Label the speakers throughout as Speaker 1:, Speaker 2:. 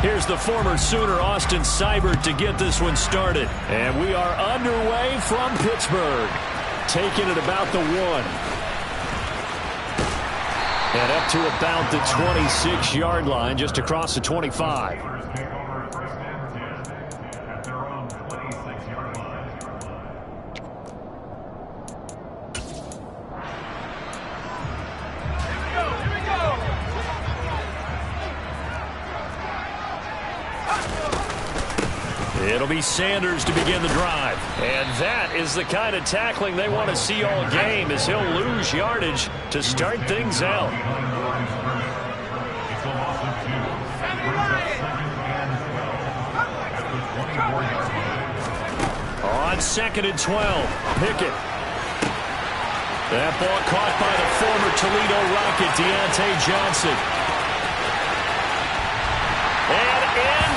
Speaker 1: Here's the former Sooner, Austin Seibert, to get this one started. And we are underway from Pittsburgh. Taking it about the 1. And up to about the 26-yard line, just across the 25. It'll be Sanders to begin the drive. And that is the kind of tackling they want to see all game, as he'll lose yardage to start things out. On 2nd and 12, Pickett. That ball caught by the former Toledo Rocket, Deontay Johnson. And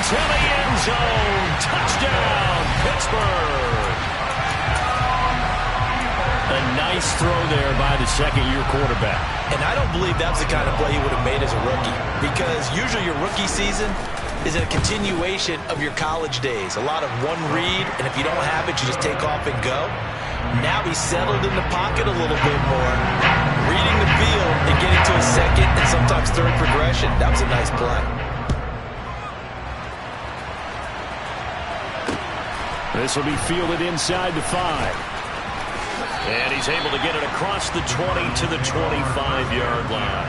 Speaker 1: into the end zone. Touchdown, Pittsburgh. A nice throw there by the second-year quarterback.
Speaker 2: And I don't believe that's the kind of play he would have made as a rookie, because usually your rookie season is a continuation of your college days. A lot of one read, and if you don't have it, you just take off and go. Now he's settled in the pocket a little bit more, reading the field and getting to a second and sometimes third progression. That was a nice play.
Speaker 1: This will be fielded inside the 5. And he's able to get it across the 20 to the 25-yard line.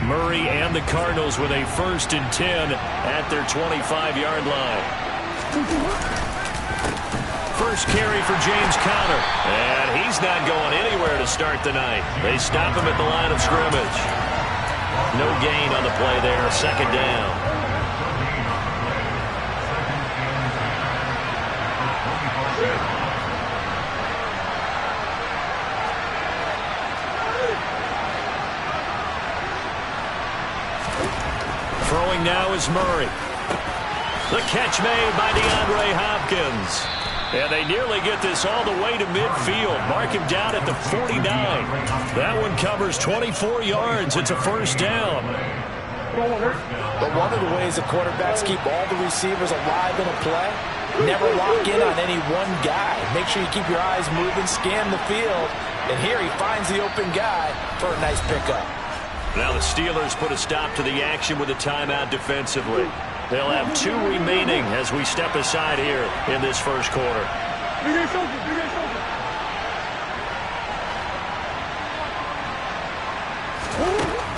Speaker 1: Murray and the Cardinals with a 1st and 10 at their 25-yard line. First carry for James Conner. And he's not going anywhere to start the night. They stop him at the line of scrimmage. No gain on the play there. 2nd down. Throwing now is Murray. The catch made by DeAndre Hopkins. And they nearly get this all the way to midfield. Mark him down at the 49. That one covers 24 yards. It's a 1st down.
Speaker 2: But one of the ways the quarterbacks keep all the receivers alive in a play, never lock in on any one guy. Make sure you keep your eyes moving, scan the field. And here he finds the open guy for a nice pickup.
Speaker 1: Now the Steelers put a stop to the action with a timeout defensively. They'll have 2 remaining as we step aside here in this 1st quarter.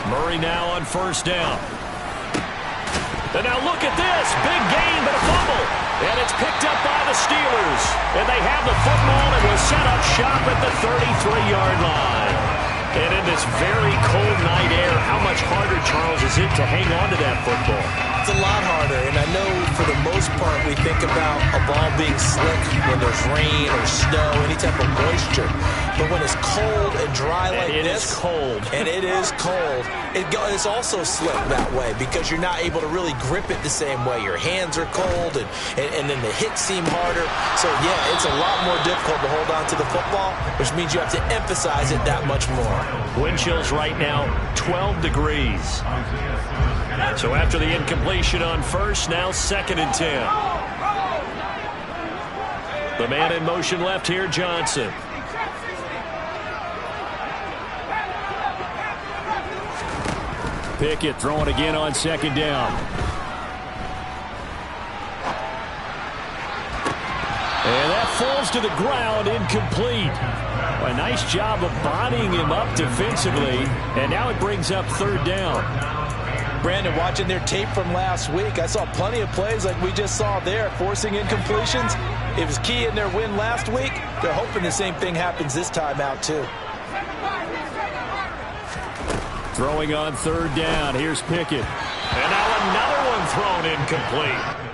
Speaker 1: Murray now on 1st down. And now look at this. Big gain, but a fumble. And it's picked up by the Steelers. And they have the football and will set up shop at the 33-yard line. And in this very cold night air, how much harder, Charles, is it to hang on to that football?
Speaker 2: It's a lot harder, and I know for the most part we think about a ball being slick when there's rain or snow, any type of moisture. But when it's cold and dry like
Speaker 1: this,
Speaker 2: it is cold, and it is cold, it's also slick that way because you're not able to really grip it the same way. Your hands are cold, and then the hits seem harder. So, yeah, it's a lot more difficult to hold on to the football, which means you have to emphasize it that much more.
Speaker 1: Wind chills right now, 12 degrees. So after the incompletion on 1st, now 2nd and 10. The man in motion left here, Johnson. Pickett throwing again on 2nd down. And that falls to the ground, incomplete. A nice job of bodying him up defensively, and now it brings up 3rd down.
Speaker 2: Brandon, watching their tape from last week, I saw plenty of plays like we just saw there, forcing incompletions. It was key in their win last week. They're hoping the same thing happens this time out, too.
Speaker 1: Throwing on 3rd down. Here's Pickett. And now another one thrown incomplete.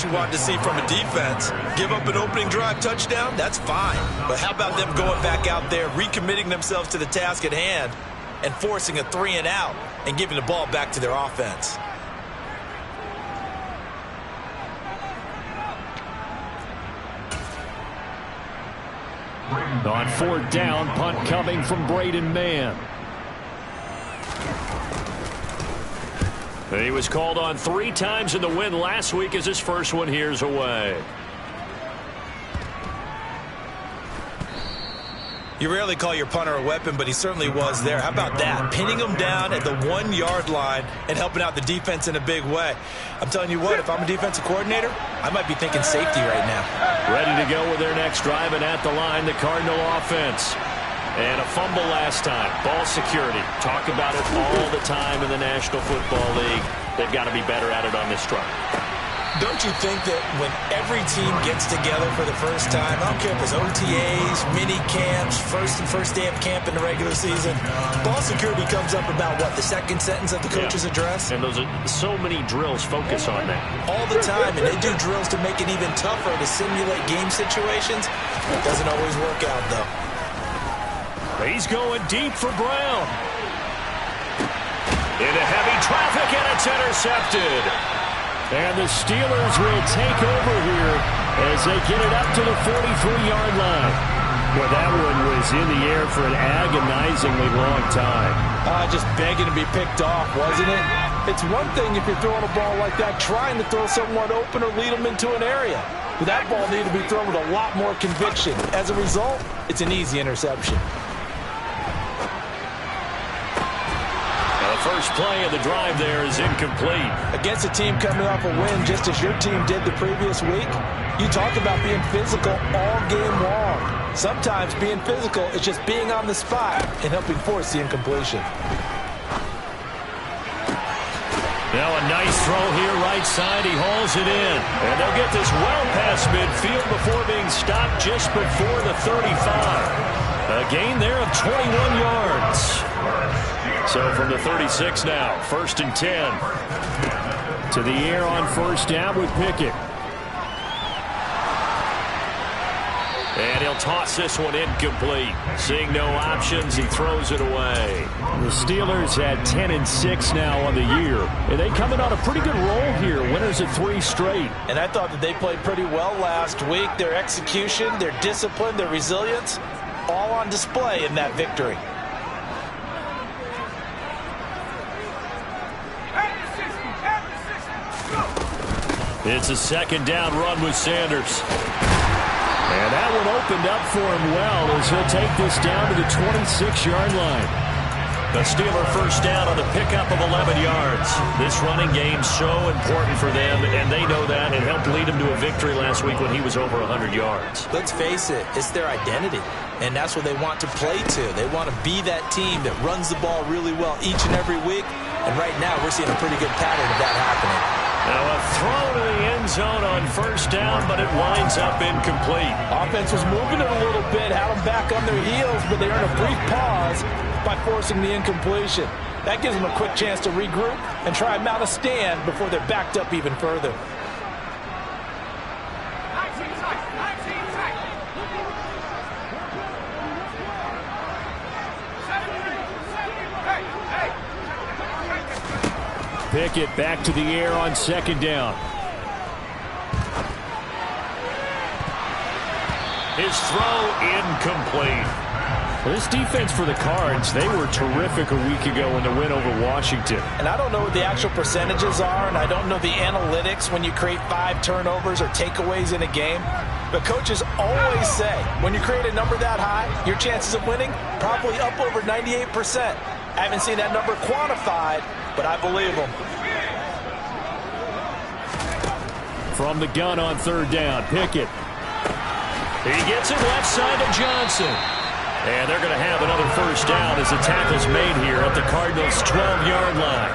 Speaker 2: you want to see from a defense. Give up an opening drive touchdown, that's fine. But how about them going back out there, recommitting themselves to the task at hand, and forcing a 3-and-out and giving the ball back to their offense?
Speaker 1: On 4th down, punt coming from Braden Mann. He was called on 3 times in the win last week as his first one here's away.
Speaker 2: You rarely call your punter a weapon, but he certainly was there. How about that? Pinning him down at the 1-yard line and helping out the defense in a big way. I'm telling you what, if I'm a defensive coordinator, I might be thinking safety right now.
Speaker 1: Ready to go with their next drive, and at the line, the Cardinal offense. And a fumble last time. Ball security. Talk about it all the time in the National Football League. They've got to be better at it on this drive.
Speaker 2: Don't you think that when every team gets together for the first time, I don't care if it's OTAs, mini camps, first day of camp in the regular season, ball security comes up about, what, the second sentence of the coach's address?
Speaker 1: And those are so many drills focus on that.
Speaker 2: All the time, and they do drills to make it even tougher to simulate game situations. It doesn't always work out, though.
Speaker 1: He's going deep for Brown. Into heavy traffic, and it's intercepted. And the Steelers will take over here as they get it up to the 43-yard line. Well, that one was in the air for an agonizingly long time.
Speaker 3: Just begging to be picked off, wasn't it? It's one thing if you're throwing a ball like that, trying to throw someone open or lead them into an area. But that ball needed to be thrown with a lot more conviction. As a result, it's an easy interception.
Speaker 1: First play of the drive there is incomplete.
Speaker 3: Against a team coming off a win just as your team did the previous week, you talk about being physical all game long. Sometimes being physical is just being on the spot and helping force the incompletion.
Speaker 1: Now a nice throw here right side. He hauls it in. And they'll get this well past midfield before being stopped just before the 35. A gain there of 21 yards. So from the 36 now, 1st and 10. To the air on 1st down with Pickett. And he'll toss this one incomplete. Seeing no options, he throws it away. The Steelers had 10-6 now on the year. And they come in on a pretty good roll here. Winners of 3 straight.
Speaker 3: And I thought that they played pretty well last week. Their execution, their discipline, their resilience, all on display in that victory.
Speaker 1: It's a 2nd down run with Sanders. And that one opened up for him well as he'll take this down to the 26-yard line. The Steeler 1st down on the pickup of 11 yards. This running game's so important for them, and they know that. It helped lead them to a victory last week when he was over 100 yards.
Speaker 2: Let's face it, it's their identity, and that's what they want to play to. They want to be that team that runs the ball really well each and every week, and right now we're seeing a pretty good pattern of that happening.
Speaker 1: Now a throw to the end zone on 1st down, but it winds up incomplete.
Speaker 3: Offense was moving it a little bit, had them back on their heels, but they earned a brief pause by forcing the incompletion. That gives them a quick chance to regroup and try and mount a stand before they're backed up even further.
Speaker 1: Pickett back to the air on 2nd down. His throw incomplete. Well, this defense for the Cards, they were terrific a week ago in the win over Washington.
Speaker 3: And I don't know what the actual percentages are, and I don't know the analytics when you create 5 turnovers or takeaways in a game. But coaches always say, when you create a number that high, your chances of winning probably up over 98%. I haven't seen that number quantified, but I believe them.
Speaker 1: From the gun on 3rd down, Pickett. He gets it left side to Johnson. And they're going to have another 1st down as the tackle's made here at the Cardinals' 12-yard line.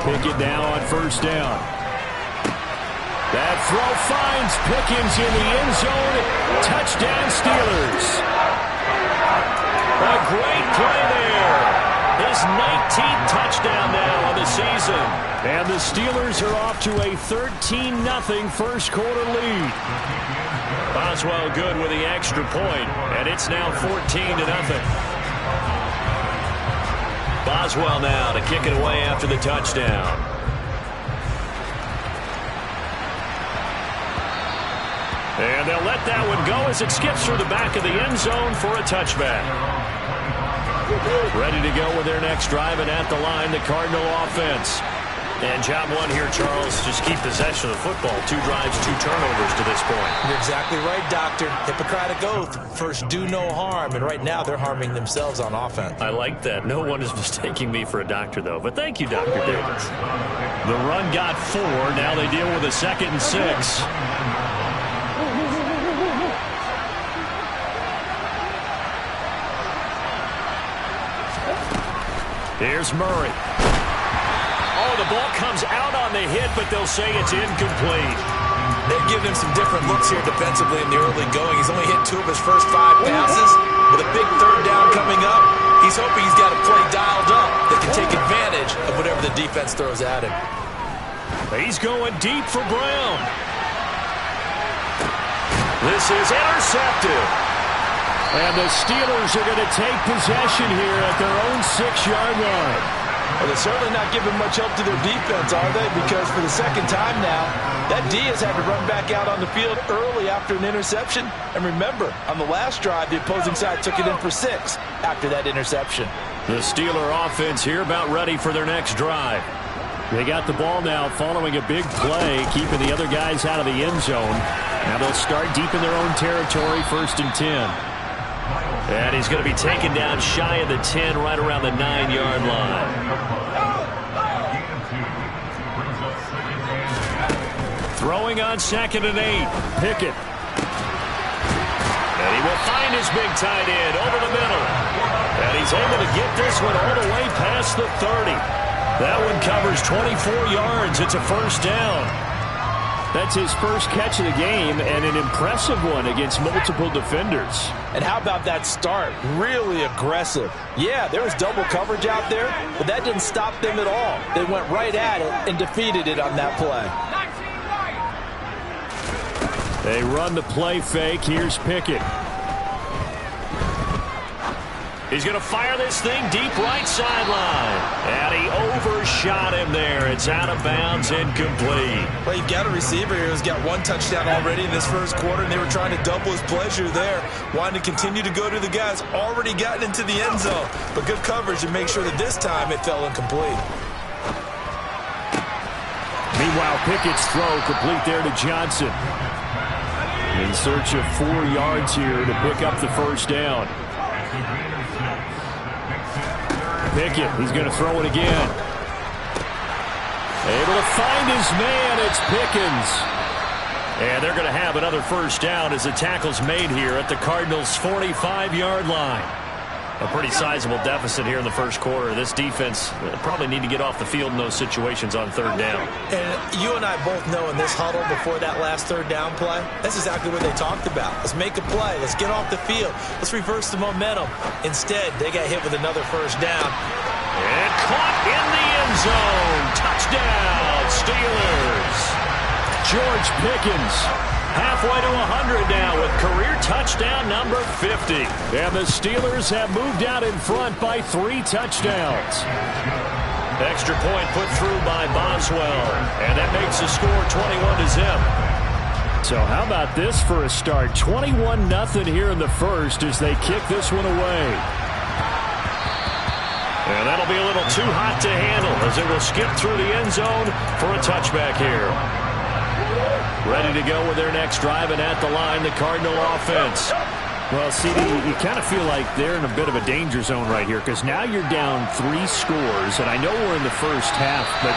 Speaker 1: Pickett now on 1st down. That throw finds Pickens in the end zone. Touchdown, Steelers. A great play there. His 19th touchdown now on the season. And the Steelers are off to a 13-0 first quarter lead. Boswell good with the extra point, and it's now 14-0. Boswell now to kick it away after the touchdown. And they'll let that one go as it skips through the back of the end zone for a touchback. Ready to go with their next drive, and at the line, the Cardinal offense. And job one here, Charles, just keep possession of the football. 2 drives, 2 turnovers to this point.
Speaker 2: You're exactly right, Doctor. Hippocratic oath. First, do no harm. And right now, they're harming themselves on offense.
Speaker 1: I like that. No one is mistaking me for a doctor, though. But thank you, Dr. Davis. The run got 4. Now they deal with a 2nd and 6. Here's Murray. Oh, the ball comes out on the hit, but they'll say it's incomplete.
Speaker 2: They've given him some different looks here defensively in the early going. He's only hit 2 of his first 5 passes. With a big 3rd down coming up, he's hoping he's got a play dialed up that can take advantage of whatever the defense throws at him.
Speaker 1: He's going deep for Brown. This is intercepted. And the Steelers are going to take possession here at their own 6-yard line.
Speaker 3: Well, they're certainly not giving much help to their defense, are they? Because for the 2nd time now, that D has had to run back out on the field early after an interception. And remember, on the last drive, the opposing side took it in for 6 after that interception.
Speaker 1: The Steeler offense here about ready for their next drive. They got the ball now following a big play, keeping the other guys out of the end zone. Now they'll start deep in their own territory, 1st and 10. And he's going to be taken down shy of the 10, right around the 9-yard line. Throwing on 2nd and 8. Pickett. And he will find his big tight end over the middle. And he's able to get this one all the way past the 30. That one covers 24 yards. It's a 1st down. That's his first catch of the game, and an impressive one against multiple defenders.
Speaker 3: And how about that start? Really aggressive. Yeah, there was double coverage out there, but that didn't stop them at all. They went right at it and defeated it on that play.
Speaker 1: They run the play fake. Here's Pickett. He's going to fire this thing deep right sideline. And he overshot him there. It's out of bounds, incomplete.
Speaker 2: Well, you've got a receiver here who's got 1 touchdown already in this first quarter, and they were trying to double his pleasure there. Wanting to continue to go to the guys already gotten into the end zone. But good coverage to make sure that this time it fell incomplete.
Speaker 1: Meanwhile, Pickett's throw complete there to Johnson. In search of 4 yards here to pick up the 1st down. Pickett, he's going to throw it again. Able to find his man, it's Pickens. And they're going to have another 1st down as the tackle's made here at the Cardinals' 45-yard line. A pretty sizable deficit here in the first quarter. This defense probably need to get off the field in those situations on 3rd down.
Speaker 2: And you and I both know in this huddle before that last 3rd down play, that's exactly what they talked about. Let's make a play. Let's get off the field. Let's reverse the momentum. Instead, they got hit with another 1st down.
Speaker 1: And caught in the end zone. Touchdown, Steelers. George Pickens. Halfway to 100 now with career touchdown number 50. And the Steelers have moved out in front by 3 touchdowns. Extra point put through by Boswell. And that makes the score 21-0. So how about this for a start? 21-0 here in the first as they kick this one away. And that'll be a little too hot to handle as it will skip through the end zone for a touchback here. Ready to go with their next drive, and at the line, the Cardinal offense. Well, CD, you kind of feel like they're in a bit of a danger zone right here because now you're down 3 scores, and I know we're in the first half, but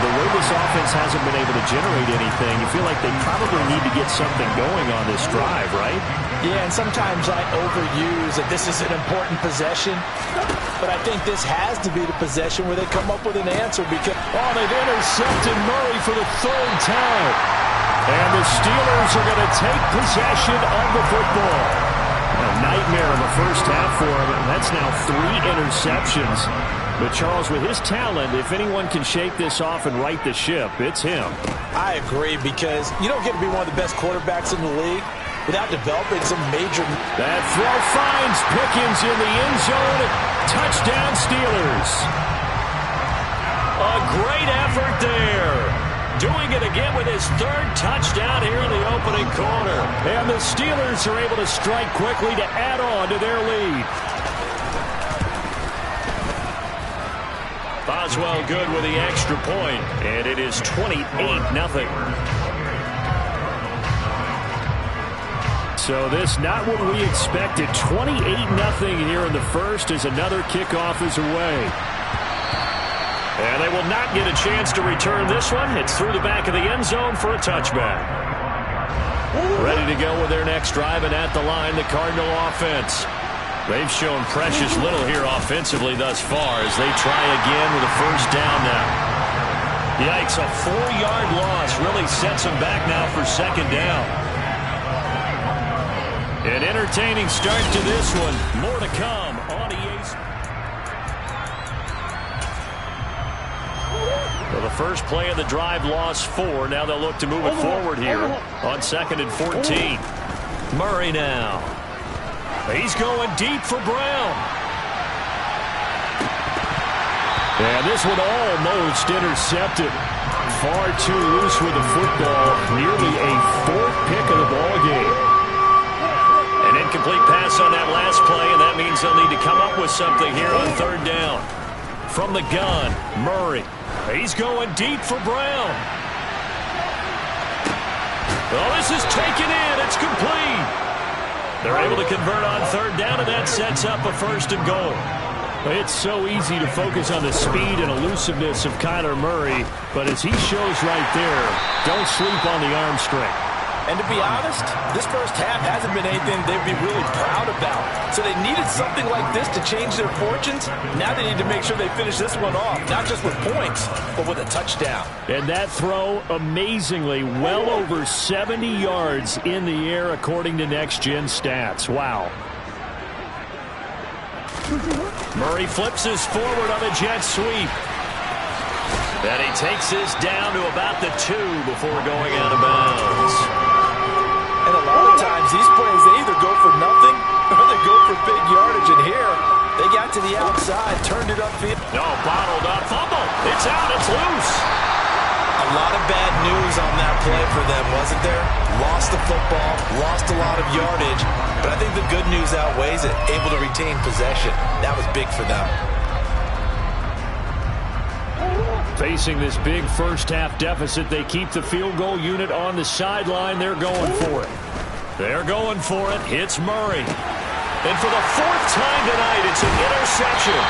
Speaker 1: the way this offense hasn't been able to generate anything, you feel like they probably need to get something going on this drive, right?
Speaker 3: Yeah, and sometimes I overuse that this is an important possession, but I think this has to be the possession where they come up with an answer because,
Speaker 1: they've intercepted Murray for the 3rd time. And the Steelers are going to take possession of the football. A nightmare of a first half for him, and that's now 3 interceptions. But, Charles, with his talent, if anyone can shake this off and right the ship, it's him.
Speaker 3: I agree, because you don't get to be one of the best quarterbacks in the league without developing some major...
Speaker 1: That throw finds Pickens in the end zone. Touchdown, Steelers. A great effort there. Doing it again with his third touchdown here in the opening quarter. And the Steelers are able to strike quickly to add on to their lead. Boswell good with the extra point, and it is 28-0. So this not what we expected. 28-0 here in the first as another kickoff is away. And they will not get a chance to return this one. It's through the back of the end zone for a touchback. Ready to go with their next drive, and at the line, the Cardinal offense. They've shown precious little here offensively thus far as they try again with a first down now. Yikes, a 4-yard loss really sets them back now for second down. An entertaining start to this one. More to come on EA's. Well, the first play of the drive lost 4. Now they'll look to move it forward here on 2nd and 14. Murray now. He's going deep for Brown. And this one almost intercepted. Far too loose with the football. Nearly a 4th pick of the ball game. An incomplete pass on that last play, and that means they'll need to come up with something here on 3rd down. From the gun, Murray. He's going deep for Brown. Oh, this is taken in. It's complete. They're able to convert on 3rd down, and that sets up a 1st and goal. It's so easy to focus on the speed and elusiveness of Kyler Murray, but as he shows right there, don't sleep on the arm strength.
Speaker 3: And to be honest, this first half hasn't been anything they'd be really proud about. So they needed something like this to change their fortunes. Now they need to make sure they finish this one off, not just with points, but with a touchdown.
Speaker 1: And that throw, amazingly, well over 70 yards in the air, according to Next Gen Stats. Wow. Murray flips his forward on a jet sweep. And he takes this down to about the 2 before going out of bounds.
Speaker 3: And a lot of times these plays, they either go for nothing or they go for big yardage. And here, they got to the outside, turned it upfield.
Speaker 1: No, bottled up, fumble. It's out, it's loose.
Speaker 2: A lot of bad news on that play for them, wasn't there? Lost the football, lost a lot of yardage, but I think the good news outweighs it. Able to retain possession. That was big for them.
Speaker 1: Facing this big first-half deficit, they keep the field goal unit on the sideline. They're going for it. They're going for it. Hits Murray. And for the 4th time tonight, it's an interception.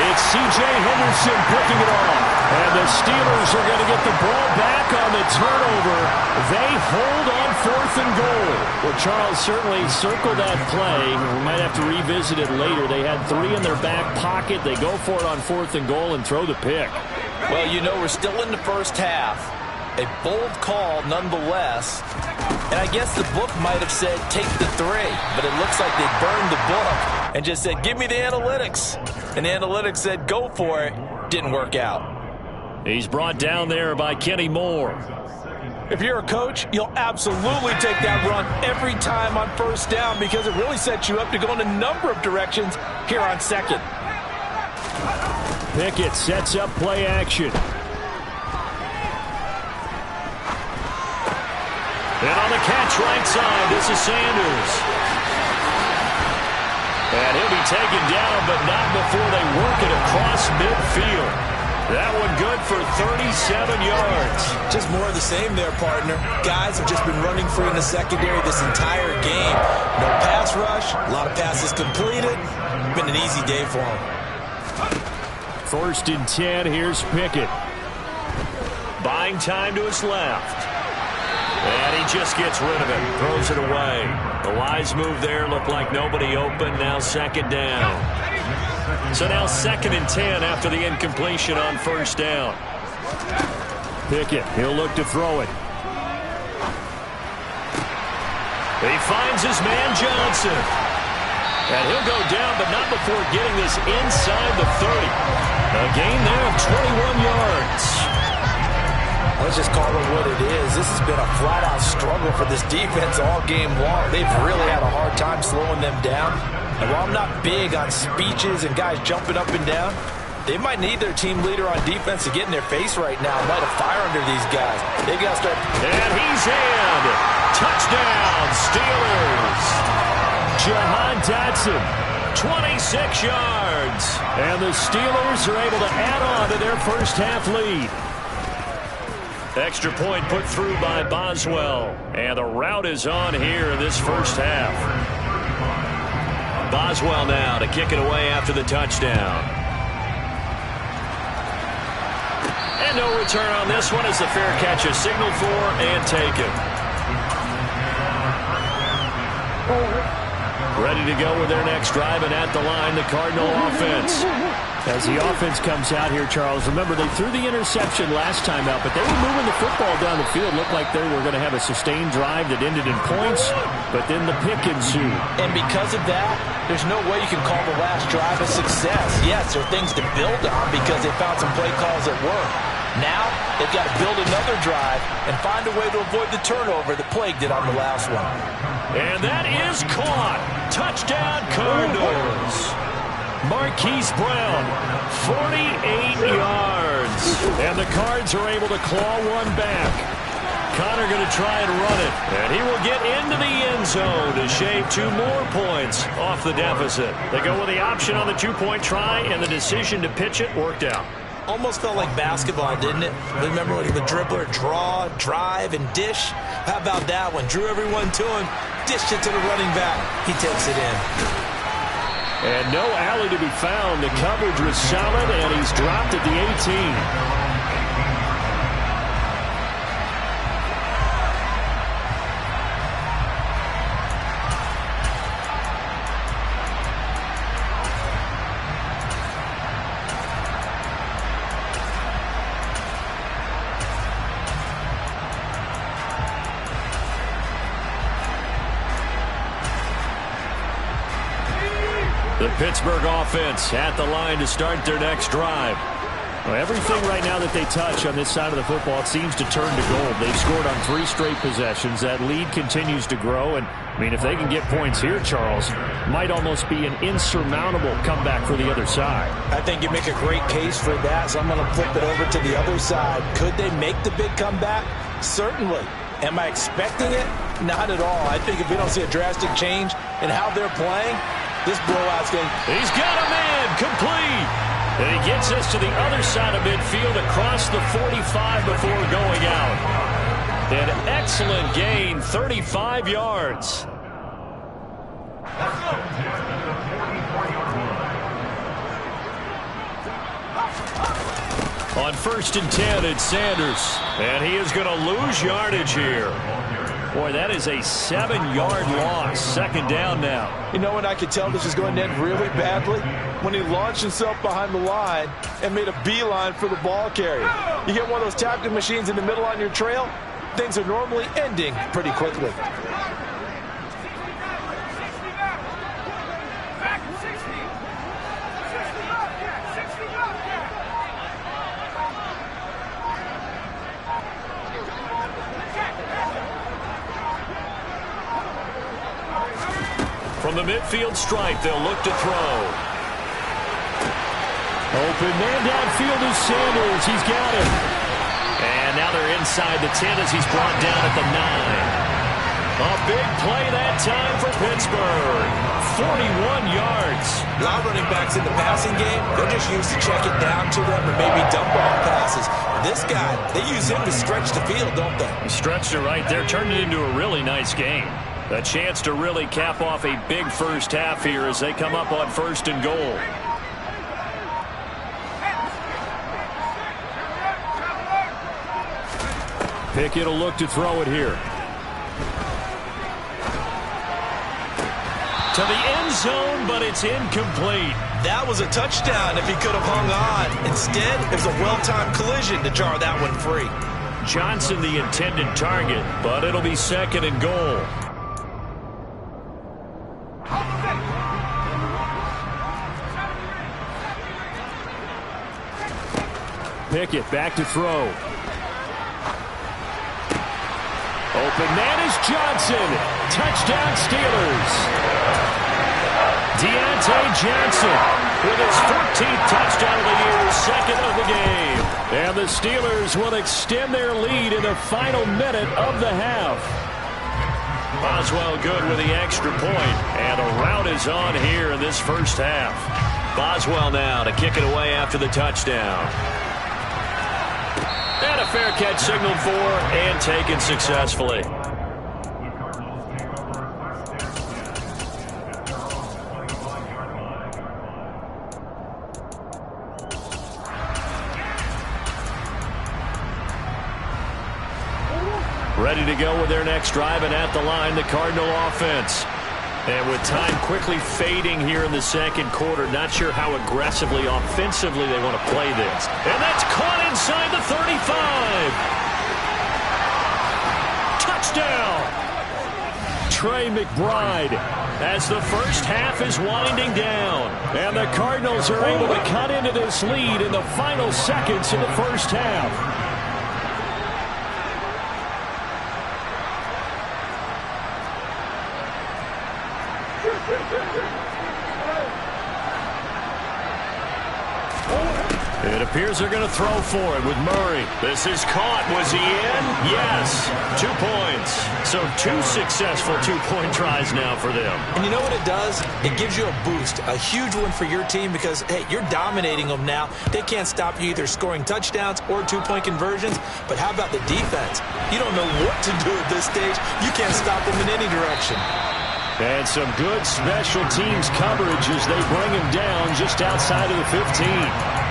Speaker 1: It's C.J. Henderson picking it off. And the Steelers are going to get the ball back on the turnover. They hold on 4th and goal. Well, Charles, certainly circle that play. We might have to revisit it later. They had 3 in their back pocket. They go for it on 4th and goal and throw the pick.
Speaker 3: Well, you know, we're still in the first half. A bold call nonetheless. And I guess the book might have said take the 3, but it looks like they burned the book and just said, give me the analytics. And the analytics said, go for it. Didn't work out.
Speaker 1: He's brought down there by Kenny Moore.
Speaker 3: If you're a coach, you'll absolutely take that run every time on 1st down because it really sets you up to go in a number of directions here on 2nd.
Speaker 1: Pickett sets up play action. And on the catch right side, this is Sanders. And he'll be taken down, but not before they work it across midfield. That one good for 37 yards.
Speaker 2: Just more of the same there, partner. Guys have just been running free in the secondary this entire game. No pass rush, a lot of passes completed. Been an easy day for them.
Speaker 1: 1st and 10, here's Pickett. Buying time to his left. And he just gets rid of it, throws it away. The wise move there, looked like nobody open, now 2nd down. So now 2nd and 10 after the incompletion on 1st down. Pickett, he'll look to throw it. He finds his man Johnson. And he'll go down, but not before getting this inside the 30. A gain there of 21 yards.
Speaker 3: Let's just call it what it is. This has been a flat-out struggle for this defense all game long. They've really had a hard time slowing them down. And while I'm not big on speeches and guys jumping up and down, they might need their team leader on defense to get in their face right now, light a fire under these guys. They got to start.
Speaker 1: And he's in. Touchdown, Steelers. Jahan Dotson, 26 yards. And the Steelers are able to add on to their first half lead. Extra point put through by Boswell. And the route is on here in this first half. Boswell now to kick it away after the touchdown. And no return on this one as the fair catch is signaled for and taken. Ready to go with their next drive, and at the line, the Cardinal offense. As the offense comes out here, Charles, remember they threw the interception last time out, but they were moving the football down the field. Looked like they were going to have a sustained drive that ended in points, but then the pick ensued.
Speaker 3: And because of that, there's no way you can call the last drive a success. Yes, there are things to build on because they found some play calls that work. Now, they've got to build another drive and find a way to avoid the turnover that plagued it on the last one.
Speaker 1: And that is caught. Touchdown, Cardinals. Marquise Brown, 48 yards. And the Cards are able to claw one back. Connor going to try and run it. And he will get into the end zone to shave 2 more points off the deficit. They go with the option on the 2-point try, and the decision to pitch it worked out.
Speaker 2: Almost felt like basketball, didn't it? Remember when the dribbler draw, drive, and dish? How about that one? Drew everyone to him, dished it to the running back. He takes it in.
Speaker 1: And no alley to be found. The coverage was solid, and he's dropped at the 18. The Pittsburgh offense at the line to start their next drive. Well, everything right now that they touch on this side of the football, it seems to turn to gold. They've scored on 3 straight possessions. That lead continues to grow. And, I mean, if they can get points here, Charles, might almost be an insurmountable comeback for the other side.
Speaker 3: I think you make a great case for that, so I'm going to flip it over to the other side. Could they make the big comeback? Certainly. Am I expecting it? Not at all. I think if we don't see a drastic change in how they're playing, this blowout's going.
Speaker 1: He's got a man complete. And he gets us to the other side of midfield across the 45 before going out. An excellent gain, 35 yards. On 1st and 10, it's Sanders. And he is going to lose yardage here. Boy, that is a 7-yard loss. 2nd down now.
Speaker 3: You know when I could tell this is going to end really badly? When he launched himself behind the line and made a beeline for the ball carrier. You get one of those tapping machines in the middle on your trail, things are normally ending pretty quickly.
Speaker 1: From the midfield stripe, they'll look to throw. Open man downfield is Sanders. He's got it. And now they're inside the 10 as he's brought down at the 9. A big play that time for Pittsburgh. 41 yards.
Speaker 2: A lot of running backs in the passing game, they're just used to check it down to them or maybe dump off passes. This guy, they use him to stretch the field, don't they?
Speaker 1: He stretched it right there, turned it into a really nice game. A chance to really cap off a big first half here as they come up on 1st and goal. Pickett will look to throw it here. To the end zone, but it's incomplete.
Speaker 2: That was a touchdown if he could have hung on. Instead, it was a well-timed collision to jar that one free.
Speaker 1: Johnson the intended target, but it'll be 2nd and goal. Pickett back to throw. Open man is Johnson. Touchdown Steelers. Deontay Johnson with his 14th touchdown of the year, second of the game. And the Steelers will extend their lead in the final minute of the half. Boswell good with the extra point, and a rout is on here in this first half. Boswell now to kick it away after the touchdown. And a fair catch signaled for and taken successfully. Ready to go with their next drive, and at the line, the Cardinal offense. And with time quickly fading here in the second quarter, not sure how aggressively, offensively they want to play this. And that's caught inside the 35. Touchdown! Trey McBride as the first half is winding down. And the Cardinals are able to cut into this lead in the final seconds of the first half. It appears they're going to throw for it with Murray. This is caught. Was he in? Yes. 2 points. So 2 successful two-point tries now for them.
Speaker 2: And you know what it does? It gives you a boost, a huge one for your team because, hey, you're dominating them now. They can't stop you either scoring touchdowns or two-point conversions. But how about the defense? You don't know what to do at this stage. You can't stop them in any direction.
Speaker 1: And some good special teams coverage as they bring him down just outside of the 15.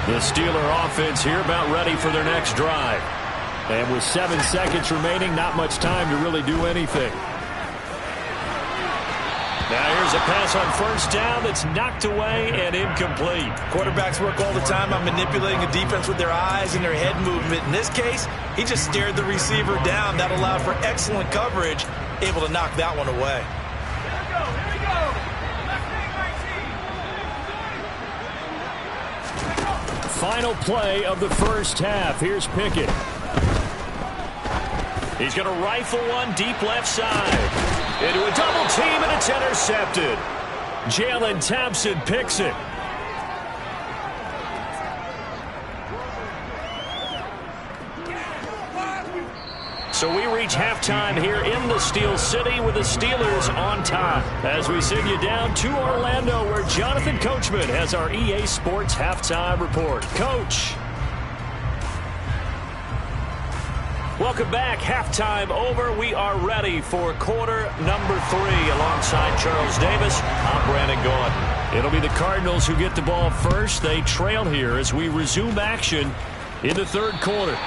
Speaker 1: The Steeler offense here about ready for their next drive. And with 7 seconds remaining, not much time to really do anything. Now here's a pass on first down that's knocked away and incomplete.
Speaker 2: Quarterbacks work all the time on manipulating the defense with their eyes and their head movement. In this case, he just stared the receiver down. That allowed for excellent coverage, able to knock that one away.
Speaker 1: Final play of the first half. Here's Pickett. He's going to rifle one deep left side. Into a double team, and it's intercepted. Jalen Thompson picks it. So we reach halftime here in the Steel City with the Steelers on top. As we send you down to Orlando, where Jonathan Coachman has our EA Sports halftime report. Coach. Welcome back. Halftime over. We are ready for quarter number 3. Alongside Charles Davis, I'm Brandon Gotw. It'll be the Cardinals who get the ball first. They trail here as we resume action in the third quarter.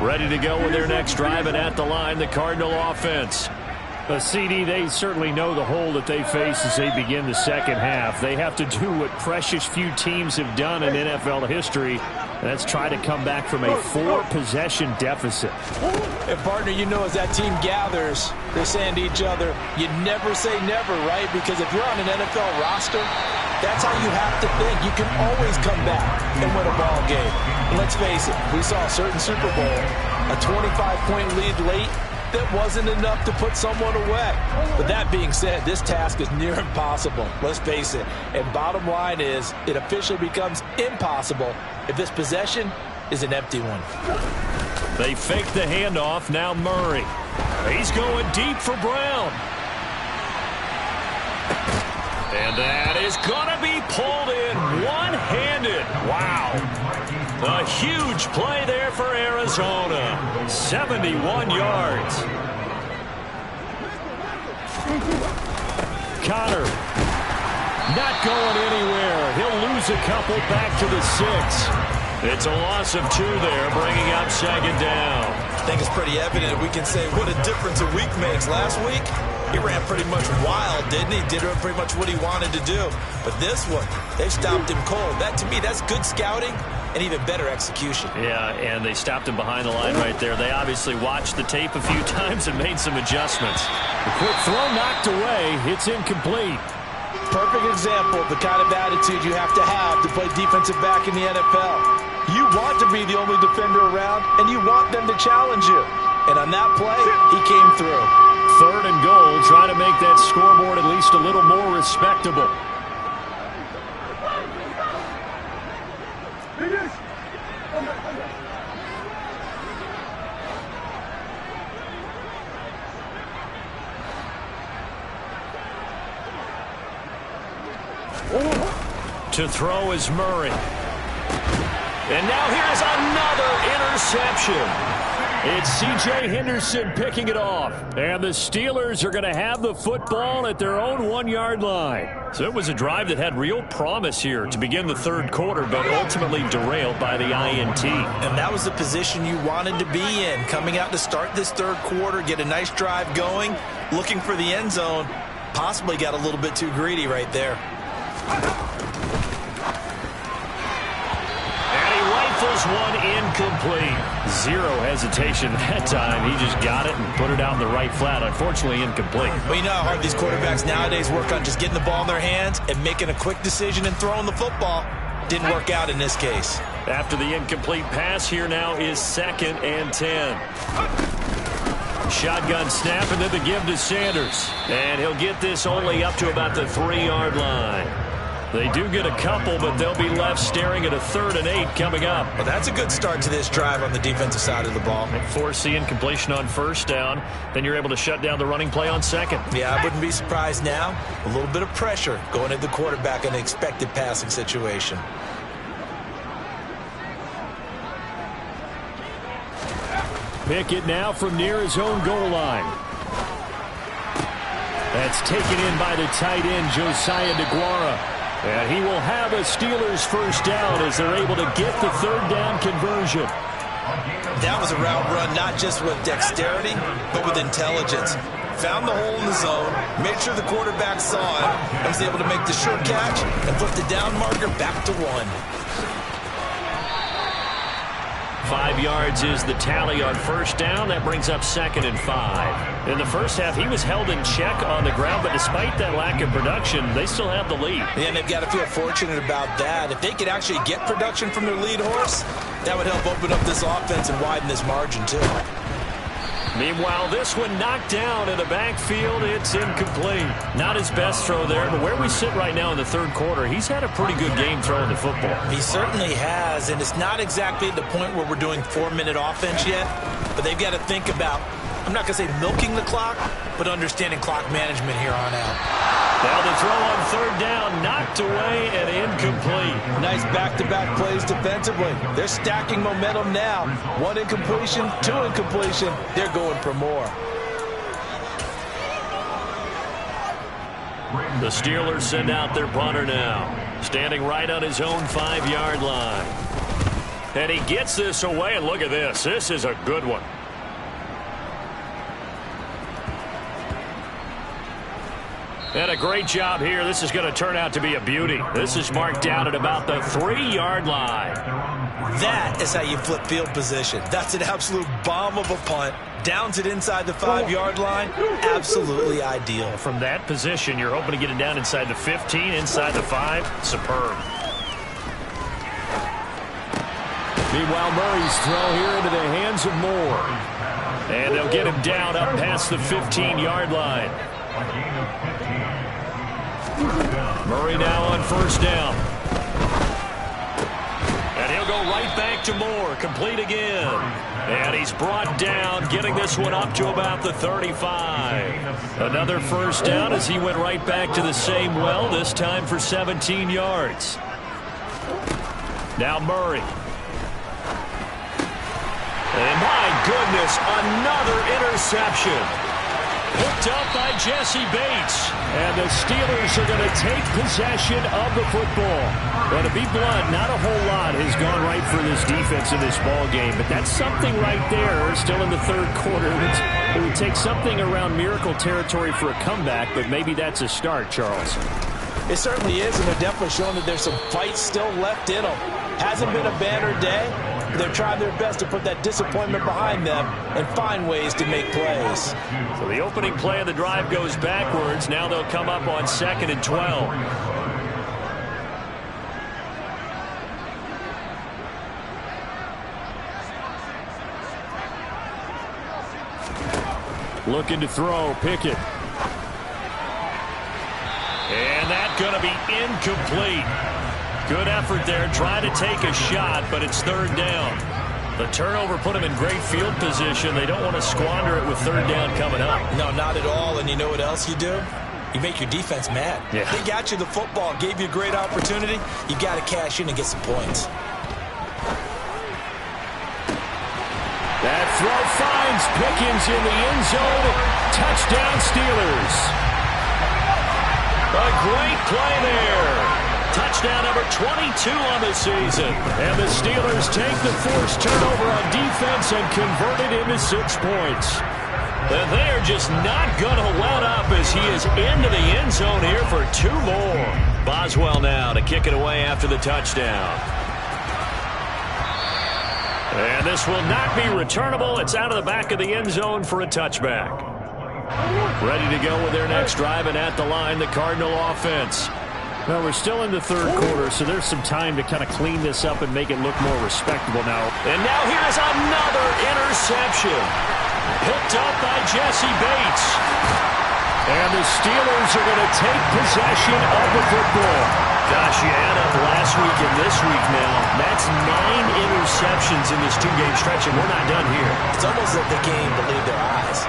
Speaker 1: Ready to go with their next drive, and at the line, the Cardinal offense. CD, they certainly know the hole that they face as they begin the second half. They have to do what precious few teams have done in NFL history. That's try to come back from a 4-possession deficit.
Speaker 3: And, partner, you know as that team gathers, they're saying to each other, you never say never, right? Because if you're on an NFL roster, that's how you have to think. You can always come back and win a ball game. And let's face it, we saw a certain Super Bowl, a 25-point lead late, that wasn't enough to put someone away. But that being said, this task is near impossible. Let's face it. And bottom line is, it officially becomes impossible if this possession is an empty one.
Speaker 1: They fake the handoff. Now Murray. He's going deep for Brown. And that is going to be pulled in one-handed. Wow. A huge play there for Arizona. 71 yards. Connor not going anywhere. He'll lose a couple back to the 6. It's a loss of 2 there, bringing up second down.
Speaker 2: I think it's pretty evident we can say what a difference a week makes. Last week, He ran pretty much wild, didn't he? Did pretty much what he wanted to do. But this one, they stopped him cold. That, to me, that's good scouting and even better execution.
Speaker 1: Yeah, and they stopped him behind the line right there. They obviously watched the tape a few times and made some adjustments.
Speaker 4: The quick throw knocked away. It's incomplete.
Speaker 3: Perfect example of the kind of attitude you have to play defensive back in the NFL. You want to be the only defender around, and you want them to challenge you. And on that play, he came through.
Speaker 4: 3rd and goal, trying to make that scoreboard at least a little more respectable.
Speaker 1: To throw is Murray. And now here's another interception.
Speaker 4: It's C.J. Henderson picking it off. And the Steelers are going to have the football at their own 1-yard line.
Speaker 1: So it was a drive that had real promise here to begin the third quarter, but ultimately derailed by the INT.
Speaker 2: And that was the position you wanted to be in. Coming out to start this third quarter, get a nice drive going, looking for the end zone. Possibly got a little bit too greedy right there.
Speaker 1: One incomplete.
Speaker 4: Zero hesitation that time. He just got it and put it out in the right flat. Unfortunately, incomplete.
Speaker 2: Well, you know how hard these quarterbacks nowadays work on just getting the ball in their hands and making a quick decision and throwing the football. Didn't work out in this case.
Speaker 1: After the incomplete pass, here now is 2nd and 10. Shotgun snap and then the give to Sanders. And he'll get this only up to about the 3-yard line. They do get a couple, but they'll be left staring at a 3rd and 8 coming up.
Speaker 2: Well, that's a good start to this drive on the defensive side of the ball.
Speaker 1: Force the incompletion on 1st down. Then you're able to shut down the running play on 2nd.
Speaker 2: Yeah, I wouldn't be surprised now. A little bit of pressure going at the quarterback in an expected passing situation.
Speaker 4: Pickett now from near his own goal line. That's taken in by the tight end, Josiah DeGuara. And he will have a Steelers 1st down as they're able to get the 3rd down conversion.
Speaker 2: That was a route run not just with dexterity, but with intelligence. Found the hole in the zone, made sure the quarterback saw it, and was able to make the sure catch and flip the down marker back to 1.
Speaker 1: 5 yards is the tally on 1st down. That brings up 2nd and 5. In the first half, he was held in check on the ground, but despite that lack of production, they still have the lead.
Speaker 2: Yeah, and they've got to feel fortunate about that. If they could actually get production from their lead horse, that would help open up this offense and widen this margin, too.
Speaker 1: Meanwhile, this one knocked down in the backfield. It's incomplete. Not his best throw there, but where we sit right now in the third quarter, he's had a pretty good game throwing the football.
Speaker 2: He certainly has, and it's not exactly at the point where we're doing 4-minute offense yet, but they've got to think about, I'm not going to say milking the clock, but understanding clock management here on out.
Speaker 1: Now the throw on 3rd down, knocked away and incomplete.
Speaker 3: Nice back-to-back plays defensively. They're stacking momentum now. 1 incompletion, 2 incompletion. They're going for more.
Speaker 1: The Steelers send out their punter now, standing right on his own 5-yard line. And he gets this away, and look at this. This is a good one. And a great job here. This is going to turn out to be a beauty. This is marked down at about the 3-yard line.
Speaker 2: That is how you flip field position. That's an absolute bomb of a punt. Downs it inside the 5-yard line. Absolutely ideal.
Speaker 1: From that position, you're hoping to get it down inside the 15, inside the 5. Superb.
Speaker 4: Meanwhile, Murray's throw here into the hands of Moore.
Speaker 1: And they'll get him down up past the 15-yard line. Murray now on 1st down. And he'll go right back to Moore. Complete again. And he's brought down, getting this one up to about the 35. Another 1st down as he went right back to the same well, this time for 17 yards. Now Murray. And my goodness, another interception. Hooked up by Jesse Bates.
Speaker 4: And the Steelers are going to take possession of the football. Well, to be blunt, not a whole lot has gone right for this defense in this ball game. But that's something right there, still in the third quarter, that's It would take something around miracle territory for a comeback, but maybe that's a start, Charles.
Speaker 3: It certainly is, and they're definitely showing that there's some fight still left in them. Hasn't been a banner day, but they're trying their best to put that disappointment behind them and find ways to make plays.
Speaker 4: So the opening play of the drive goes backwards. Now they'll come up on 2nd and 12. Looking to throw, Pickett. And that's going to be incomplete. Good effort there, trying to take a shot, but it's 3rd down. The turnover put them in great field position. They don't want to squander it with 3rd down coming up.
Speaker 2: No, not at all. And you know what else you do? You make your defense mad.
Speaker 4: Yeah.
Speaker 2: They got you the football, gave you a great opportunity. You got to cash in and get some points.
Speaker 4: That throw finds Pickens in the end zone. Touchdown, Steelers. A great play there. Touchdown number 22 on the season. And the Steelers take the forced turnover on defense and convert it into 6 points. And they're just not going to let up as he is into the end zone here for 2 more. Boswell now to kick it away after the touchdown. And this will not be returnable. It's out of the back of the end zone for a touchback. Ready to go with their next drive, and at the line, the Cardinal offense. Well, we're still in the 3rd quarter, so there's some time to kind of clean this up and make it look more respectable now.
Speaker 1: And now here's another interception. Picked up by Jesse Bates.
Speaker 4: And the Steelers are going to take possession of the football.
Speaker 1: Gosh, you add up last week and this week now. That's 9 interceptions in this 2-game stretch, and we're not done here.
Speaker 2: It's almost like they can't even believe their eyes.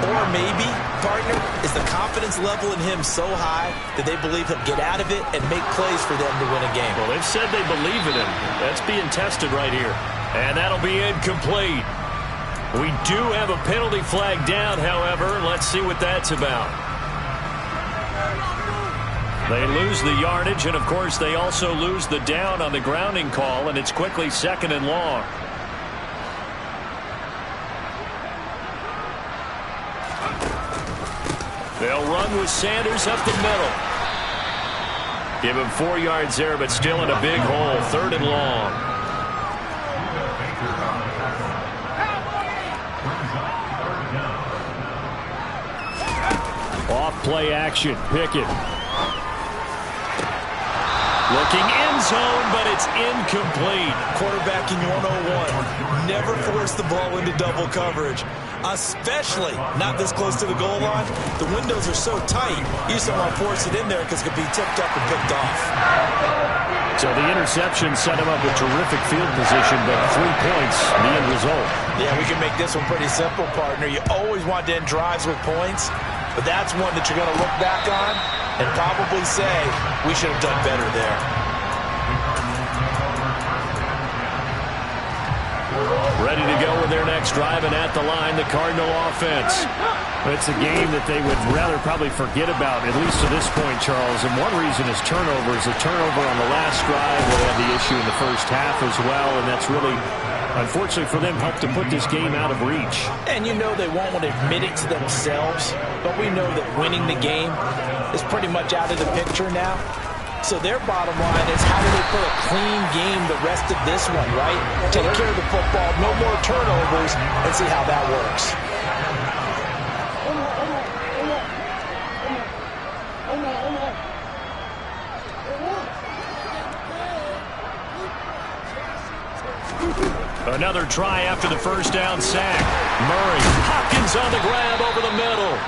Speaker 2: Or maybe, partner, is the confidence level in him so high that they believe he'll get out of it and make plays for them to win a game.
Speaker 1: Well, they've said they believe in him. That's being tested right here. And that'll be incomplete. We do have a penalty flag down, however. Let's see what that's about. They lose the yardage, and, of course, they also lose the down on the grounding call, and it's quickly 2nd and long. They'll run with Sanders up the middle. Give him 4 yards there, but still in a big hole. 3rd and long.
Speaker 4: Off play action, Pickett.
Speaker 1: Looking end zone, but it's incomplete.
Speaker 2: Quarterbacking 101. Never force the ball into double coverage, especially not this close to the goal line. The windows are so tight, you just don't want to force it in there because it could be tipped up and picked off.
Speaker 4: So the interception set him up with terrific field position, but 3 points, the end result.
Speaker 3: Yeah, we can make this one pretty simple, partner. You always want to end drives with points, but that's one that you're going to look back on and probably say, we should have done better there.
Speaker 4: Ready to go with their next drive, and at the line, the Cardinal offense. It's a game that they would rather probably forget about, at least to this point, Charles. And one reason is turnovers. A turnover on the last drive. They had the issue in the first half as well, and that's really, unfortunately for them, helped to put this game out of reach.
Speaker 3: And you know they won't want to admit it to themselves, but we know that winning the game is pretty much out of the picture now. So their bottom line is, how do they play a clean game the rest of this one, right? Take care of the football, no more turnovers, and see how that works.
Speaker 1: Another try after the first down sack. Murray, Hopkins on the grab over the middle.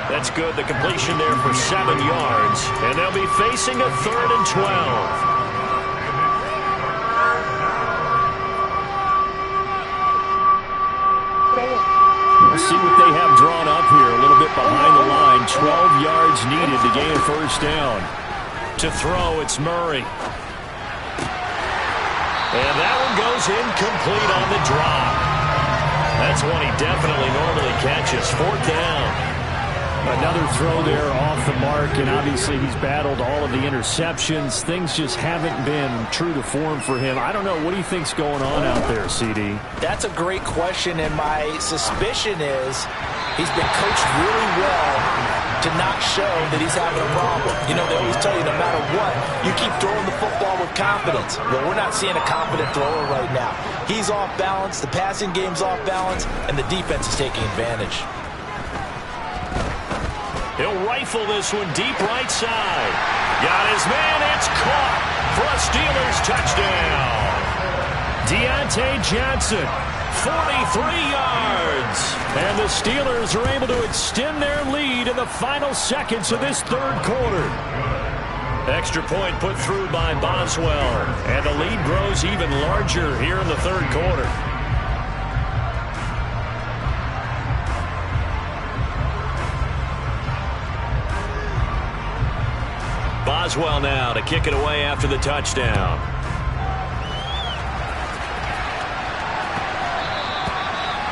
Speaker 1: That's good. The completion there for 7 yards. And they'll be facing a 3rd and 12.
Speaker 4: We'll see what they have drawn up here. A little bit behind the line. 12 yards needed to gain a first down.
Speaker 1: To throw, it's Murray. And that one goes incomplete on the drop. That's one he definitely normally catches. 4th down.
Speaker 4: Another throw there off the mark, and obviously he's battled all of the interceptions. Things just haven't been true to form for him. I don't know. What do you think's going on out there, CD?
Speaker 3: That's a great question, and my suspicion is he's been coached really well to not show that he's having a problem. You know, they always tell you no matter what, you keep throwing the football with confidence. Well, we're not seeing a confident thrower right now. He's off balance, the passing game's off balance, and the defense is taking advantage.
Speaker 1: He'll rifle this one deep right side. Got his man. It's caught for a Steelers touchdown. Deontay Johnson, 43 yards. And the Steelers are able to extend their lead in the final seconds of this third quarter. Extra point put through by Boswell. And the lead grows even larger here in the third quarter. Boswell now to kick it away after the touchdown.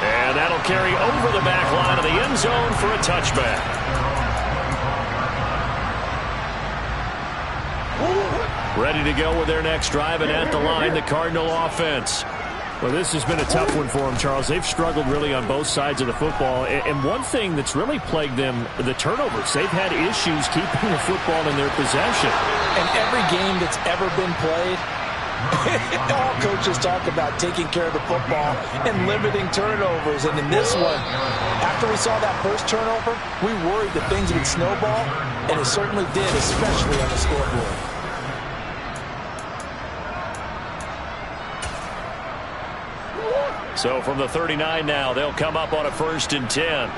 Speaker 1: And that'll carry over the back line of the end zone for a touchback. Ready to go with their next drive, and at the line, the Cardinal offense. Well, this has been a tough one for them, Charles. They've struggled really on both sides of the football. And one thing that's really plagued them, the turnovers. They've had issues keeping the football in their possession.
Speaker 3: And every game that's ever been played, all coaches talk about taking care of the football and limiting turnovers. And in this one, after we saw that first turnover, we worried that things would snowball, and it certainly did, especially on the scoreboard.
Speaker 1: So from the 39 now, they'll come up on a 1st and 10.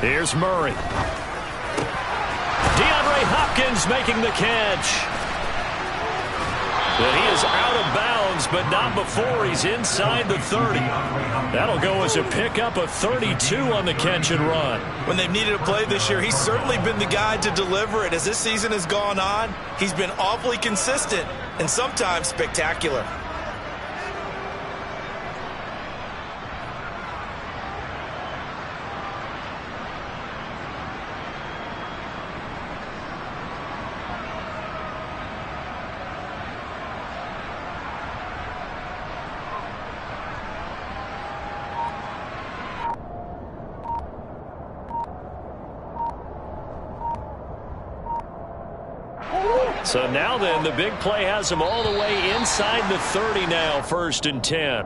Speaker 1: Here's Murray. DeAndre Hopkins making the catch. And he is out of bounds, but not before he's inside the 30. That'll go as a pickup of 32 on the catch and run.
Speaker 2: When they've needed a play this year, he's certainly been the guy to deliver it. As this season has gone on, he's been awfully consistent and sometimes spectacular.
Speaker 1: So now then, the big play has him all the way inside the 30 now, 1st and 10.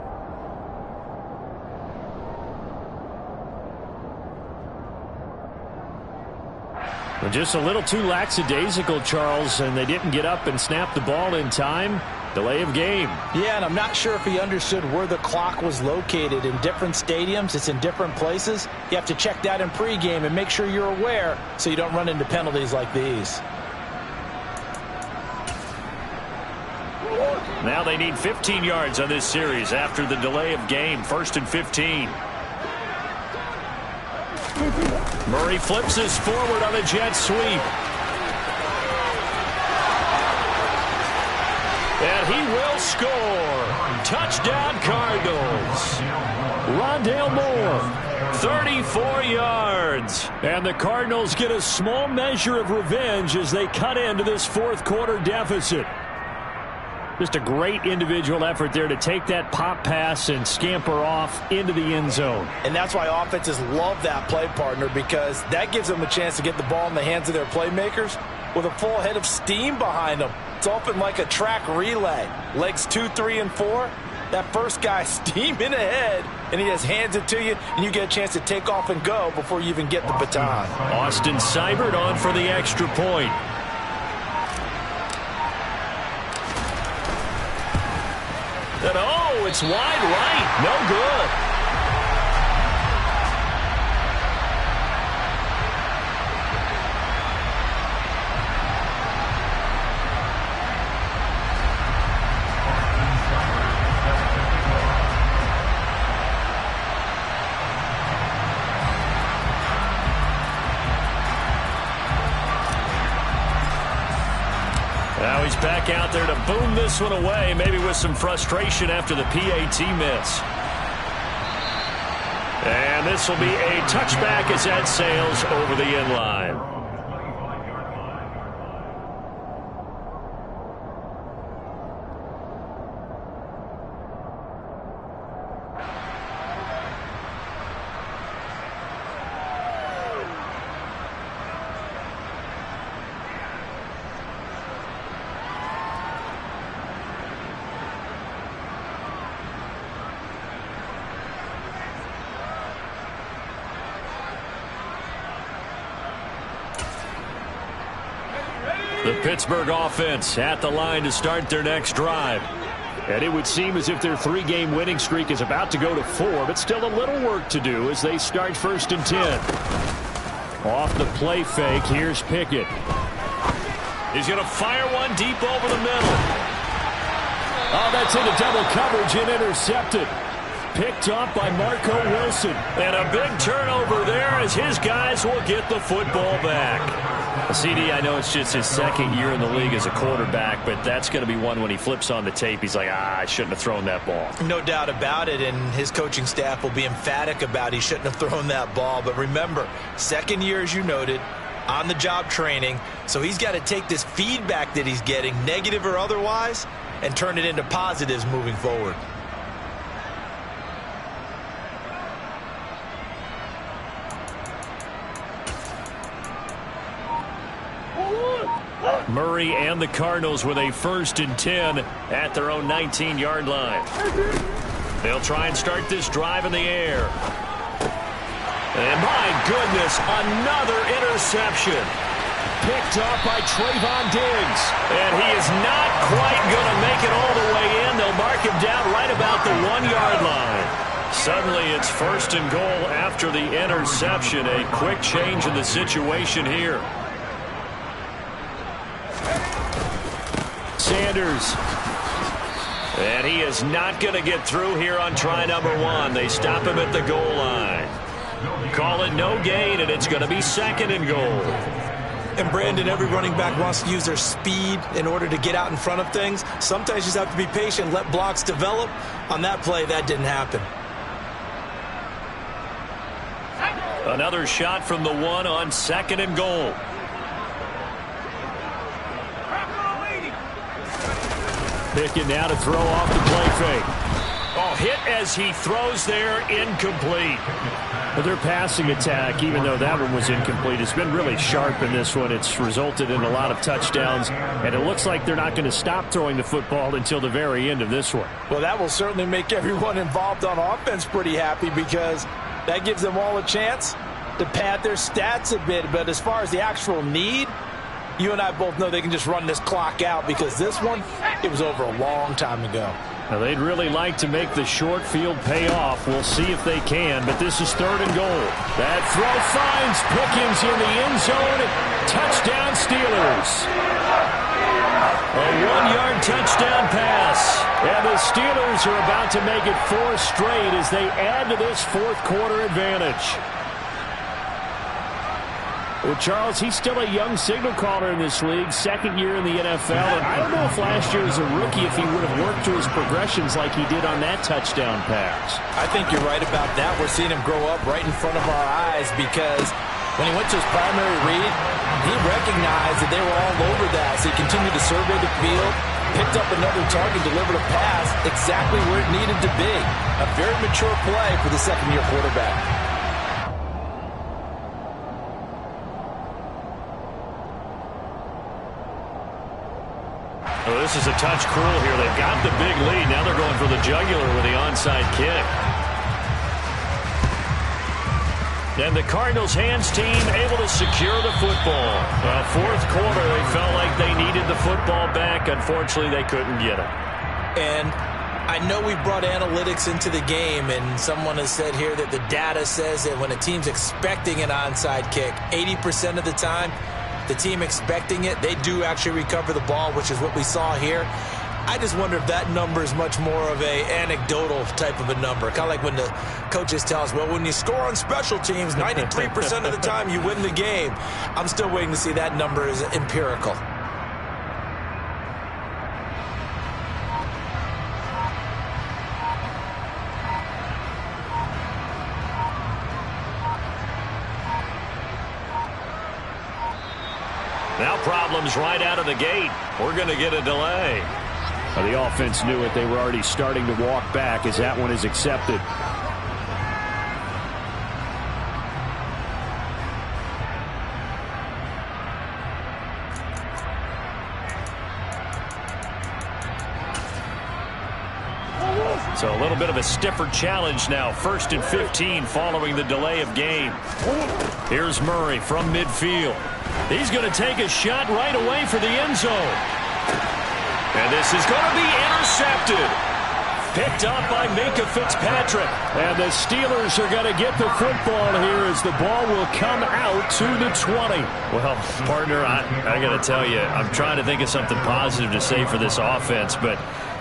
Speaker 1: Well, just a little too lackadaisical, Charles, and they didn't get up and snap the ball in time. Delay of game.
Speaker 3: Yeah, and I'm not sure if he understood where the clock was located. In different stadiums, it's in different places. You have to check that in pregame and make sure you're aware so you don't run into penalties like these.
Speaker 1: Now they need 15 yards on this series after the delay of game. 1st and 15. Murray flips this forward on a jet sweep. And he will score. Touchdown Cardinals. Rondale Moore, 34 yards. And the Cardinals get a small measure of revenge as they cut into this 4th quarter deficit. Just a great individual effort there to take that pop pass and scamper off into the end zone.
Speaker 3: And that's why offenses love that play, partner, because that gives them a chance to get the ball in the hands of their playmakers with a full head of steam behind them. It's often like a track relay. Legs 2, 3, and 4. That first guy steaming ahead, and he just hands it to you, and you get a chance to take off and go before you even get the baton.
Speaker 1: Austin Seibert on for the extra point. And oh, it's wide right. No good. He's back out there to boom this one away, maybe with some frustration after the PAT miss. And this will be a touchback as that sails over the end line. The Pittsburgh offense at the line to start their next drive. And it would seem as if their 3-game winning streak is about to go to 4, but still a little work to do as they start 1st and 10. Off the play fake, here's Pickett. He's going to fire one deep over the middle. Oh, that's into double coverage and intercepted. Picked off by Marco Wilson. And a big turnover there as his guys will get the football back. CD, I know it's just his 2nd year in the league as a quarterback, but that's going to be one when he flips on the tape. He's like, I shouldn't have thrown that ball.
Speaker 2: No doubt about it, and his coaching staff will be emphatic about he shouldn't have thrown that ball. But remember, 2nd year, as you noted, on-the-job training, so he's got to take this feedback that he's getting, negative or otherwise, and turn it into positives moving forward.
Speaker 1: Murray and the Cardinals with a 1st and 10 at their own 19-yard line. They'll try and start this drive in the air. And my goodness, another interception. Picked off by Trayvon Diggs. And he is not quite going to make it all the way in. They'll mark him down right about the 1-yard line. Suddenly it's 1st and goal after the interception. A quick change in the situation here. Sanders. And he is not going to get through here on try number 1. They stop him at the goal line. Call it no gain, and it's going to be 2nd and goal.
Speaker 2: And Brandon, every running back wants to use their speed in order to get out in front of things. Sometimes you just have to be patient, let blocks develop. On that play, that didn't happen.
Speaker 1: Another shot from the 1 on 2nd and goal. Pickett now to throw off the play fake. Oh, hit as he throws there, incomplete.
Speaker 4: But their passing attack, even though that one was incomplete, has been really sharp in this one. It's resulted in a lot of touchdowns, and it looks like they're not going to stop throwing the football until the very end of this one.
Speaker 3: Well, that will certainly make everyone involved on offense pretty happy because that gives them all a chance to pad their stats a bit. But as far as the actual need, you and I both know they can just run this clock out because this one, it was over a long time ago.
Speaker 4: Now, they'd really like to make the short field pay off. We'll see if they can, but this is 3rd and goal. That throw finds Pickens in the end zone. Touchdown, Steelers. A 1-yard touchdown pass. And the Steelers are about to make it 4 straight as they add to this 4th quarter advantage. Well, Charles, he's still a young signal caller in this league, 2nd year in the NFL. And I don't know if last year as a rookie if he would have worked through his progressions like he did on that touchdown pass.
Speaker 3: I think you're right about that. We're seeing him grow up right in front of our eyes because when he went to his primary read, he recognized that they were all over that. So he continued to survey the field, picked up another target, delivered a pass exactly where it needed to be. A very mature play for the 2nd-year quarterback.
Speaker 1: Oh, this is a touch cruel here. They've got the big lead. Now they're going for the jugular with the onside kick. And the Cardinals' hands team able to secure the football. 4th quarter, they felt like they needed the football back. Unfortunately, they couldn't get it.
Speaker 2: And I know we brought analytics into the game, and someone has said here that the data says that when a team's expecting an onside kick, 80% of the time, the team expecting it, they do actually recover the ball, which is what we saw here. I just wonder if that number is much more of a anecdotal type of a number. Kind of like when the coaches tell us, well, when you score on special teams, 93% of the time you win the game. I'm still waiting to see that number is empirical.
Speaker 1: Now problems right out of the gate. We're going to get a delay.
Speaker 4: Well, the offense knew it. They were already starting to walk back as that one is accepted.
Speaker 1: So a little bit of a stiffer challenge now. 1st and 15 following the delay of game. Here's Murray from midfield. He's going to take a shot right away for the end zone. And this is going to be intercepted. Picked up by Minkah Fitzpatrick.
Speaker 4: And the Steelers are going to get the football here as the ball will come out to the 20.
Speaker 1: Well, partner, I got to tell you, I'm trying to think of something positive to say for this offense, but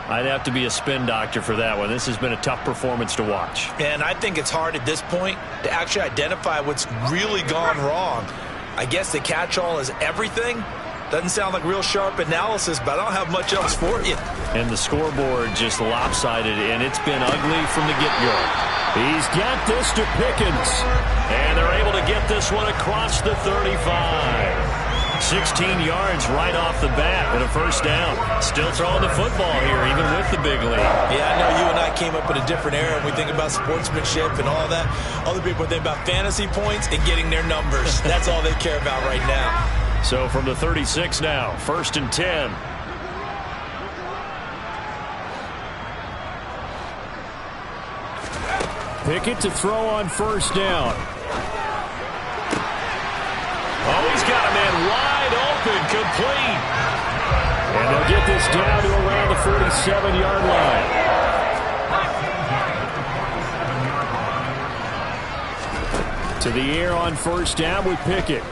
Speaker 1: I'd have to be a spin doctor for that one. This has been a tough performance to watch.
Speaker 3: And I think it's hard at this point to actually identify what's really gone wrong. I guess the catch-all is everything. Doesn't sound like real sharp analysis, but I don't have much else for you.
Speaker 1: And the scoreboard just lopsided, and it's been ugly from the get-go.
Speaker 4: He's got this to Pickens.
Speaker 1: And they're able to get this one across the 35. 16 yards right off the bat and a first down. Still throwing the football here, even with the big lead.
Speaker 3: Yeah, I know you and I came up in a different era, and we think about sportsmanship and all that. Other people think about fantasy points and getting their numbers. That's all they care about right now.
Speaker 1: So from the 36 now, 1st and 10.
Speaker 4: Pickett to throw on first down.
Speaker 1: Oh, he's got a man wide open, complete.
Speaker 4: And they'll get this down to around the 47-yard line. To the air on first down with Pickett.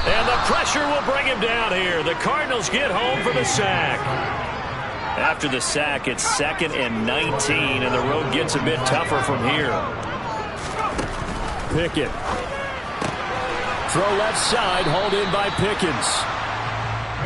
Speaker 1: And the pressure will bring him down here. The Cardinals get home for the sack. After the sack, it's 2nd and 19, and the road gets a bit tougher from here.
Speaker 4: Pickett. Throw left side, hauled in by Pickens.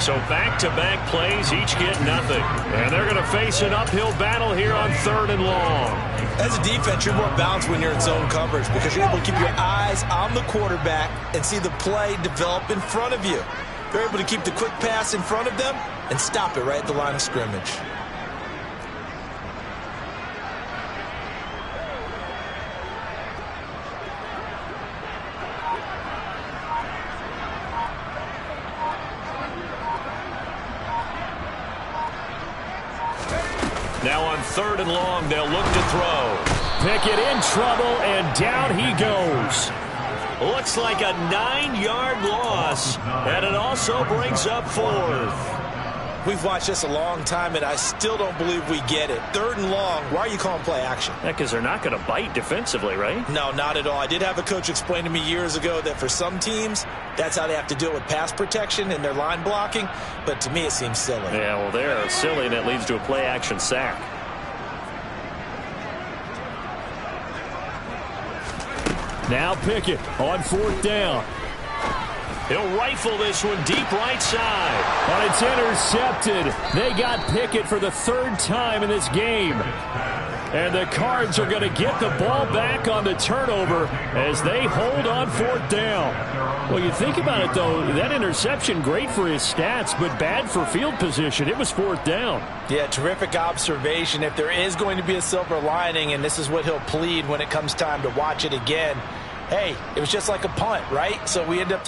Speaker 1: So back-to-back plays, each get nothing. And they're going to face an uphill battle here on 3rd and long.
Speaker 3: As a defense, you're more balanced when you're in zone coverage because you're able to keep your eyes on the quarterback and see the play develop in front of you. They're able to keep the quick pass in front of them and stop it right at the line of scrimmage.
Speaker 1: Now on 3rd and long, they'll look to throw.
Speaker 4: Pickett in trouble, and down he goes.
Speaker 1: Looks like a 9-yard loss, and it also brings up 4th.
Speaker 3: We've watched this a long time, and I still don't believe we get it. 3rd and long, why are you calling play action?
Speaker 1: Because they're not going to bite defensively, right?
Speaker 3: No, not at all. I did have a coach explain to me years ago that for some teams, that's how they have to deal with pass protection and their line blocking, but to me it seems silly.
Speaker 1: Yeah, well, they're silly, and it leads to a play-action sack.
Speaker 4: Now Pickett on 4th down.
Speaker 1: He'll rifle this one deep right side.
Speaker 4: And it's intercepted. They got Pickett for the 3rd time in this game. And the Cards are going to get the ball back on the turnover as they hold on 4th down. Well, you think about it, though, that interception, great for his stats, but bad for field position. It was 4th down.
Speaker 3: Yeah, terrific observation. If there is going to be a silver lining, and this is what he'll plead when it comes time to watch it again, hey, it was just like a punt, right? So we end up